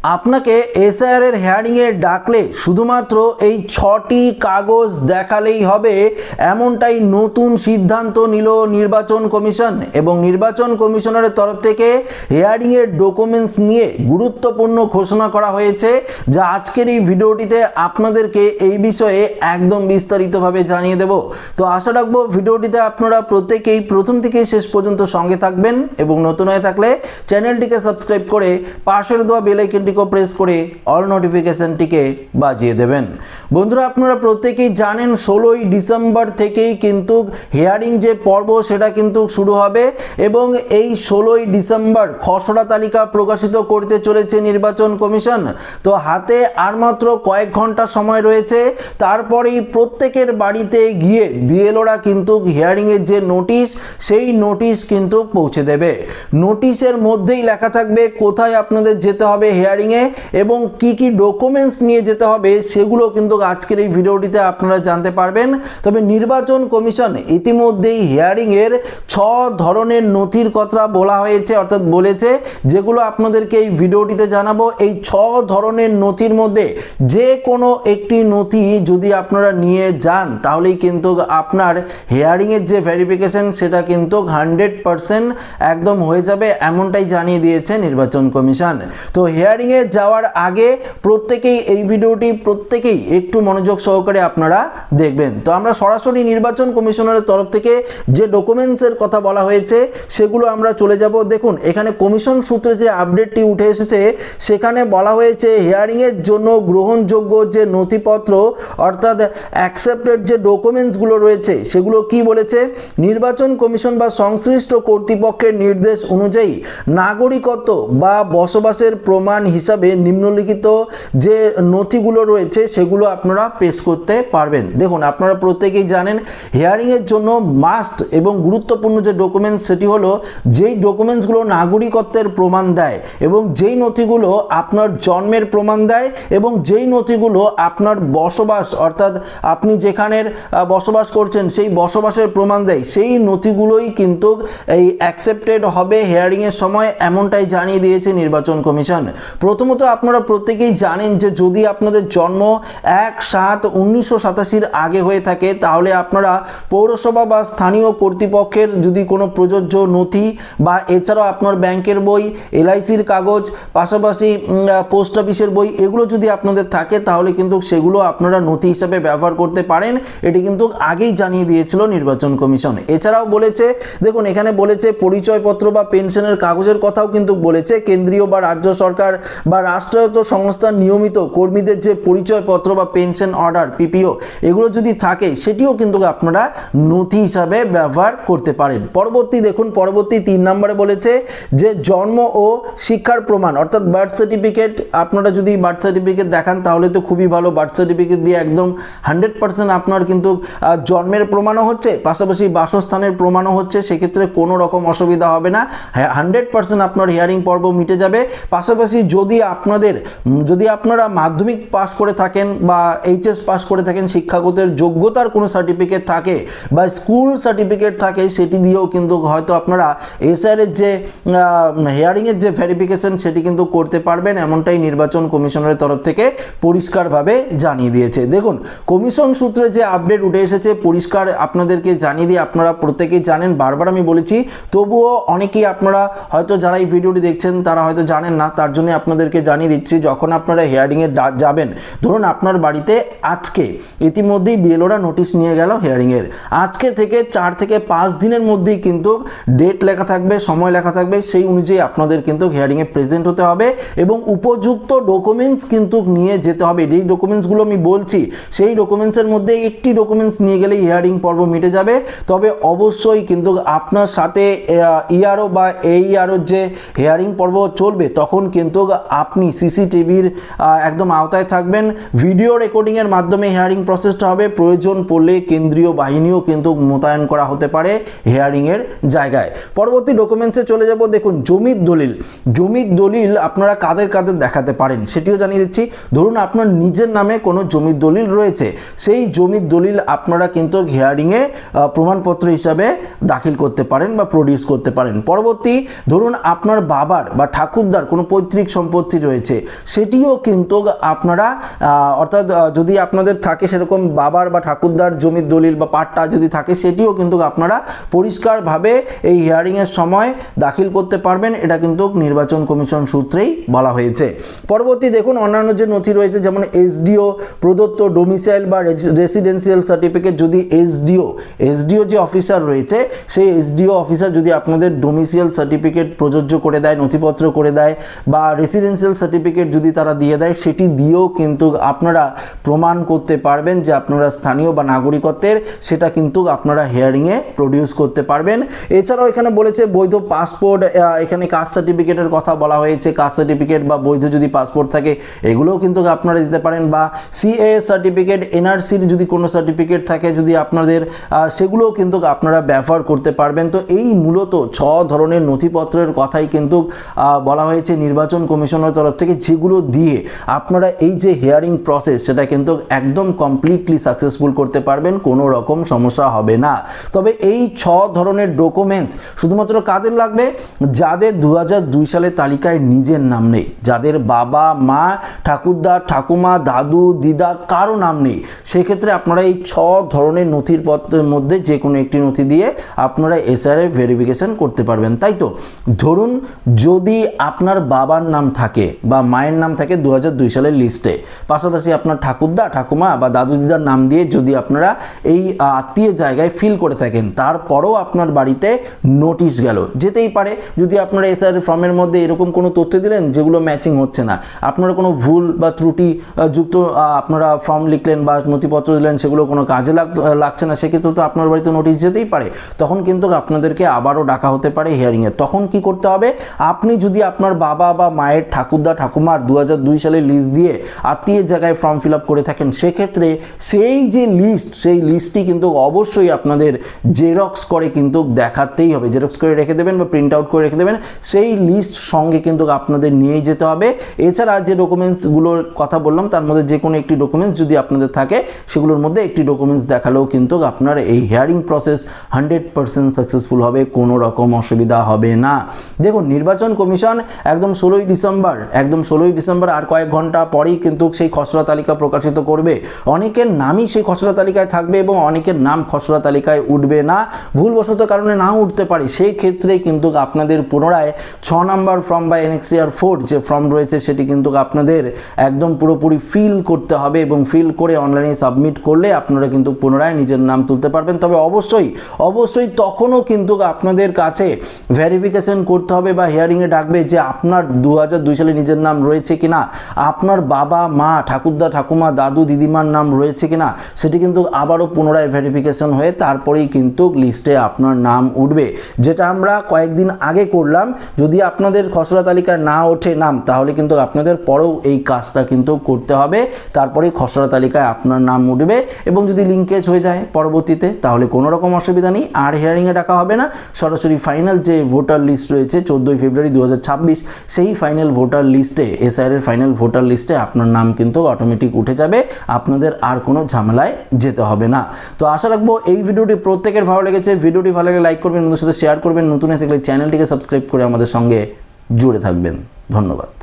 আপনাকে এসআইআর এর হিয়ারিং এ ডাকলে শুধুমাত্র এই 6টি কাগজ দেখালেই হবে, এমনটাই নতুন সিদ্ধান্ত নিল নির্বাচন কমিশন। এবং নির্বাচন কমিশনারের তরফ থেকে হিয়ারিং এর ডকুমেন্টস নিয়ে গুরুত্বপূর্ণ ঘোষণা করা হয়েছে, যা আজকের এই ভিডিওটিতে আপনাদেরকে এই বিষয়ে একদম বিস্তারিতভাবে জানিয়ে দেব। তো আশা রাখবো ভিডিওটিতে আপনারা প্রত্যেকেই প্রথম থেকে শেষ পর্যন্ত সঙ্গে থাকবেন এবং নতুন হয়ে থাকলে চ্যানেলটিকে সাবস্ক্রাইব করে পাশের দেওয়া বেল আইকনটি প্রেস করে অল নোটিফিকেশনটিকে বাজিয়ে দেবেন। বন্ধুরা, আপনারা প্রত্যেকেই জানেন 16ই ডিসেম্বর থেকেই কিন্তু হিয়ারিং যে পর্ব সেটা কিন্তু শুরু হবে এবং এই 16ই ডিসেম্বর খসড়া তালিকা প্রকাশিত করতে চলেছে নির্বাচন কমিশন। তো হাতে আর মাত্র কয়েক ঘন্টা সময় রয়েছে, তারপরেই প্রত্যেকের বাড়িতে গিয়ে বিএলওরা কিন্তু হিয়ারিং এর যে নোটিশ সেই নোটিশ কিন্তু পৌঁছে দেবে। নোটিশের মধ্যেই লেখা থাকবে কোথায় আপনাদের যেতে হবে হিয়ারিং এবং কি কি ডকুমেন্টস নিয়ে যেতে হবে সেগুলো কিন্তু আজকের এই ভিডিওটিতে আপনারা জানতে পারবেন। তবে নির্বাচন কমিশন ইতিমধ্যেই হিয়ারিং এর 6 ধরনের নথির কথা বলা হয়েছে, অর্থাৎ বলেছে যেগুলো আপনাদেরকে এই ভিডিওটিতে জানাবো। এই 6 ধরনের নথির মধ্যে যে কোনো একটি নথি যদি আপনারা নিয়ে যান তাহলেই কিন্তু আপনার হিয়ারিং এর যে ভেরিফিকেশন সেটা কিন্তু 100% একদম হয়ে যাবে, এমনটাই জানিয়ে দিয়েছে নির্বাচন কমিশন। তো হিয়ারিং এ যাওয়ার আগে প্রত্যেকেই এই ভিডিওটি প্রত্যেকেই একটু মনোযোগ সহকারে আপনারা দেখবেন। তো আমরা সরাসরি নির্বাচন কমিশনারের তরফ থেকে যে ডকুমেন্টসের কথা বলা হয়েছে সেগুলো আমরা চলে যাব। দেখুন, এখানে কমিশন সূত্রে যে আপডেটটি উঠে এসেছে সেখানে বলা হয়েছে হিয়ারিং এর জন্য গ্রহণযোগ্য যে নথিপত্র অর্থাৎ অ্যাকসেপ্টেড যে ডকুমেন্টসগুলো রয়েছে সেগুলো কি বলেছে, নির্বাচন কমিশন বা সংশ্লিষ্ট কর্তৃপক্ষের নির্দেশ অনুযায়ী নাগরিকত্ব বা বসবাসের প্রমাণ হিসাবে নিম্নলিখিত যে নথিগুলো রয়েছে সেগুলো আপনারা পেশ করতে পারবেন। দেখুন, আপনারা প্রত্যেকেই জানেন হিয়ারিং এর জন্য মাস্ট এবং গুরুত্বপূর্ণ যে ডকুমেন্টস সেটি হলো যেই ডকুমেন্টসগুলো নাগরিকত্বের প্রমাণ দেয় এবং যেই নথিগুলো আপনার জন্মের প্রমাণ দেয় এবং যেই নথিগুলো আপনার বসবাস অর্থাৎ আপনি যেখানের বসবাস করছেন সেই বসবাসের প্রমাণ দেয়, সেই নথিগুলোই কিন্তু এই অ্যাকসেপ্টেড হবে হিয়ারিং এর সময়, এমনটাই জানিয়ে দিয়েছে নির্বাচন কমিশন। প্রথমত আপনারা প্রত্যেকেই জানেন যে যদি আপনাদের জন্ম 1/7/1987 আগে হয়ে থাকে তাহলে আপনারা পৌরসভা বা স্থানীয় কর্তৃপক্ষের যদি কোনো প্রযোজ্য নথি বা এছাড়াও আপনার ব্যাংকের বই, এলআইসির কাগজ, পাশাপাশি পোস্ট অফিসের বই, এগুলো যদি আপনাদের থাকে তাহলে কিন্তু সেগুলো আপনারা নথি হিসাবে ব্যবহার করতে পারেন। এটি কিন্তু আগেই জানিয়ে দিয়েছিল নির্বাচন কমিশন। এছাড়াও বলেছে, দেখুন এখানে বলেছে পরিচয়পত্র বা পেনশনের কাগজের কথাও কিন্তু বলেছে। কেন্দ্রীয় বা রাজ্য সরকার বা রাষ্ট্রায়ত্ত সংস্থার নিয়মিত কর্মীদের যে পরিচয়পত্র বা পেনশন অর্ডার পিপিও এগুলো যদি থাকে সেটিও কিন্তু আপনারা নথি হিসাবে ব্যবহার করতে পারেন। দেখুন পরবর্তী 3 নম্বরে বলেছে যে জন্ম ও শিক্ষার প্রমাণ অর্থাৎ বার্থ সার্টিফিকেট, আপনারা যদি বার্থ সার্টিফিকেট দেখান তাহলে তো খুবই ভালো। বার্থ সার্টিফিকেট দিয়ে একদম 100% আপনার কিন্তু জন্মের প্রমাণও হচ্ছে, পাশাপাশি বাসস্থানের প্রমাণও হচ্ছে, সেক্ষেত্রে কোনো রকম অসুবিধা হবে না, 100% আপনার হিয়ারিং পর্ব মিটে যাবে। পাশাপাশি যদি আপনারা মাধ্যমিক পাস করে থাকেন বা এইচএস পাস করে থাকেন, শিক্ষাগতের যোগ্যতার কোনো সার্টিফিকেট থাকে বা স্কুল সার্টিফিকেট থাকে, সেটি দিয়েও কিন্তু হয়তো আপনারা এসআইআর এর যে হিয়ারিং এর যে ভেরিফিকেশন সেটি কিন্তু করতে পারবেন, এমনটাই নির্বাচন কমিশনের তরফ থেকে পরিষ্কারভাবে জানিয়ে দিয়েছে। দেখুন, কমিশন সূত্রে যে আপডেট উঠে এসেছে পরিষ্কার আপনাদেরকে জানিয়ে দিয়ে আপনারা প্রত্যেকেই জানেন, বারবার আমি বলেছি, তবুও অনেকেই আপনারা হয়তো যারা এই ভিডিওটি দেখছেন তারা হয়তো জানেন না, তার জন্য আপনাদেরকে জানিয়ে দিচ্ছি। যখন আপনারা হিয়ারিং এ যাবেন, ধরুন আপনার বাড়িতে আজকে ইতিমধ্যেই বিএলওরা নোটিশ নিয়ে গেল হিয়ারিং এর, আজকে থেকে 4 থেকে 5 দিনের মধ্যেই কিন্তু ডেট লেখা থাকবে, সময় লেখা থাকবে, সেই অনুযায়ী আপনাদের কিন্তু হিয়ারিং এ প্রেজেন্ট হতে হবে এবং উপযুক্ত ডকুমেন্টস কিন্তু নিয়ে যেতে হবে। এই ডকুমেন্টসগুলো আমি বলছি, সেই ডকুমেন্টসের মধ্যে একটি ডকুমেন্টস নিয়ে গেলে হিয়ারিং পর্ব মিটে যাবে। তবে অবশ্যই কিন্তু আপনার সাথে ইআরও বা এইআরও যে হিয়ারিং পর্ব চলবে তখন কিন্তু আপনি সিসিটিভির একদম আওতায় থাকবেন। ভিডিও রেকর্ডিং এর মাধ্যমে হিয়ারিং প্রসেসটা হবে, প্রয়োজন পড়লে কেন্দ্রীয় বাহিনীও কিন্তু মোতায়েন করা হতে পারে হিয়ারিং এর জায়গায়। পরবর্তী ডকুমেন্টসে চলে যাব। দেখুন, জমির দলিল আপনারা কাদের দেখাতে পারেন সেটিও জানিয়ে দিচ্ছি। ধরুন আপনার নিজের নামে কোনো জমির দলিল রয়েছে, সেই জমির দলিল আপনারা কিন্তু হিয়ারিং এ প্রমাণপত্র হিসাবে দাখিল করতে পারেন বা প্রডিউস করতে পারেন। পরবর্তী, ধরুন আপনার বাবার বা ঠাকুরদার কোনো পৈতৃক সম্পত্তি সম্পত্তি রয়েছে সেটিও কিন্তু আপনারা অর্থাৎ যদি আপনাদের থাকে সেরকম বাবার বা ঠাকুরদার জমির দলিল বা পাট্টা যদি থাকে সেটিও কিন্তু আপনারা পরিষ্কারভাবে এই হিয়ারিংয়ের সময় দাখিল করতে পারবেন। এটা কিন্তু নির্বাচন কমিশন সূত্রেই বলা হয়েছে। পরবর্তী দেখুন অন্যান্য যে নথি রয়েছে যেমন এসডিও প্রদত্ত ডোমিসাইল বা রেসিডেন্সিয়াল সার্টিফিকেট যদি এসডিও যে অফিসার রয়েছে সেই এসডিও অফিসার যদি আপনাদের ডোমিসাইল সার্টিফিকেট প্রযোজ্য করে দেয়, নথিপত্র করে দেয় বা রেসিডেন্সিয়াল সার্টিফিকেট যদি তারা দিয়ে দেয় সেটি দিয়েও কিন্তু আপনারা প্রমাণ করতে পারবেন যে আপনারা স্থানীয় বা নাগরিকত্বের, সেটা কিন্তু আপনারা হিয়ারিংয়ে প্রডিউস করতে পারবেন। এছাড়াও এখানে বলেছে বৈধ পাসপোর্ট, এখানে কাস্ট সার্টিফিকেটের কথা বলা হয়েছে, কাস্ট সার্টিফিকেট বা বৈধ যদি পাসপোর্ট থাকে এগুলোও কিন্তু আপনারা দিতে পারেন, বা সিএ সার্টিফিকেট, এনআরসির যদি কোনো সার্টিফিকেট থাকে যদি আপনাদের সেগুলোও কিন্তু আপনারা ব্যবহার করতে পারবেন। তো এই মূলত 6 ধরনের নথিপত্রের কথাই কিন্তু বলা হয়েছে নির্বাচন কমিশনের তরফ থেকে, যেগুলো দিয়ে আপনারা এই যে হিয়ারিং প্রসেস সেটা কিন্তু একদম কমপ্লিটলি সাকসেসফুল করতে পারবেন, কোনো রকম সমস্যা হবে না। তবে এই 6 ধরনের ডকুমেন্টস শুধুমাত্র কাদের লাগবে? যাদের 2002 সালের তালিকায় নিজের নাম নেই, যাদের বাবা মা ঠাকুরদা ঠাকুমা দাদু দিদা কারো নাম নেই, সেক্ষেত্রে আপনারা এই 6 ধরনের নথির পত্রের মধ্যে যে কোনো একটি নথি দিয়ে আপনারা এসআরএ ভেরিফিকেশন করতে পারবেন। তাই তো ধরুন যদি আপনার বাবার নাম থাকে বা মায়ের নাম থাকে 2002 সালের লিস্টে, পাশাপাশি আপনার ঠাকুরদা ঠাকুমা বা দাদু দিদার নাম দিয়ে যদি আপনারা এই আত্মীয় জায়গায় ফিল করে থাকেন, তারপরও আপনার বাড়িতে নোটিশ গেল, যেতেই পারে যদি আপনারা এসআরএ ফর্মের মধ্যে এরকম কোনো তথ্য দিলেন যেগুলো ম্যাচিং হচ্ছে না, আপনারা কোনো ভুল বা ত্রুটি যুক্ত আপনারা ফর্ম লিখলেন বা নথিপত্র দিলেন সেগুলো কোনো কাজে লাগছে না, সেক্ষেত্রে তো আপনার বাড়িতে নোটিশ যেতেই পারে। তখন কিন্তু আপনাদেরকে আবারও ডাকা হতে পারে হিয়ারিংয়ে। তখন কি করতে হবে? আপনি যদি আপনার বাবা বা মায়ের ঠাকুরদা ঠাকুমার 2002 সালের লিস্ট দিয়ে আত্মীয়ের জায়গায় ফর্ম ফিল আপ করে থাকেন, সেক্ষেত্রে সেই যে লিস্ট সেই লিস্টটি কিন্তু অবশ্যই আপনাদের জেরক্স করে কিন্তু দেখাতেই হবে, জেরক্স করে রেখে দেবেন বা প্রিন্ট আউট করে রেখে দেবেন, সেই লিস্ট সঙ্গে কিন্তু আপনাদের নিয়েই যেতে হবে। এছাড়া যে ডকুমেন্টসগুলোর কথা বললাম তার মধ্যে যে কোনো একটি ডকুমেন্টস যদি আপনাদের থাকে সেগুলোর মধ্যে একটি ডকুমেন্টস দেখালেও কিন্তু আপনার এই হিয়ারিং প্রসেস 100% সাকসেসফুল হবে, কোনো রকম অসুবিধা হবে না। দেখুন নির্বাচন কমিশন একদম 16ই ডিসেম্বর আর কয়েক ঘন্টা পরেই কিন্তু সেই খসড়া তালিকা প্রকাশিত করবে। অনেকের নামই সেই খসড়া তালিকায় থাকবে এবং অনেকের নাম খসড়া তালিকায় উঠবে না, ভুলবশত কারণে নাও উঠতে পারে। সেই ক্ষেত্রে কিন্তু আপনাদের পুনরায় 6 নম্বর ফর্ম বা এনএক্সিআর 4 যে ফর্ম রয়েছে সেটি কিন্তু আপনাদের একদম পুরোপুরি ফিল করতে হবে এবং ফিল করে অনলাইনে সাবমিট করলে আপনারা কিন্তু পুনরায় নিজের নাম তুলতে পারবেন। তবে অবশ্যই তখনও কিন্তু আপনাদের কাছে ভেরিফিকেশন করতে হবে বা হিয়ারিংয়ে ডাকবে যে আপনার 2002 সালে নিজের নাম রয়েছে কিনা, আপনার বাবা মা ঠাকুরদা ঠাকুমা দাদু দিদিমার নাম রয়েছে কিনা, সেটি কিন্তু আবারও পুনরায় ভেরিফিকেশন হয়ে তারপরেই কিন্তু লিস্টে আপনার নাম উঠবে। যেটা আমরা কয়েকদিন আগে করলাম, যদি আপনাদের খসড়া তালিকায় না ওঠে নাম তাহলে কিন্তু আপনাদের পরেও এই কাজটা কিন্তু করতে হবে, তারপরেই খসড়া তালিকায় আপনার নাম উঠবে। এবং যদি লিঙ্কেজ হয়ে যায় পরবর্তীতে তাহলে কোনো রকম অসুবিধা নেই, আর হিয়ারিংয়ে ডাকা হবে না, সরাসরি ফাইনাল যে ভোটার লিস্ট রয়েছে 14 ফেব্রুয়ারি 2026 সেই ফাইনাল ভোটার লিস্টে এসআইআর এর ফাইনাল ভোটার লিস্টে আপনার নাম কিন্তু অটোমেটিক উঠে যাবে, আপনাদের আর কোনো ঝামেলায় যেতে হবে না। তো আশা রাখবো এই ভিডিওটি প্রত্যেকের ভালো লেগেছে। ভিডিওটি ভালো লাগলে লাইক করবেন, বন্ধুদের সাথে শেয়ার করবেন, নতুন হয়ে থাকলে চ্যানেলটিকে সাবস্ক্রাইব করে আমাদের সঙ্গে জুড়ে থাকবেন। ধন্যবাদ।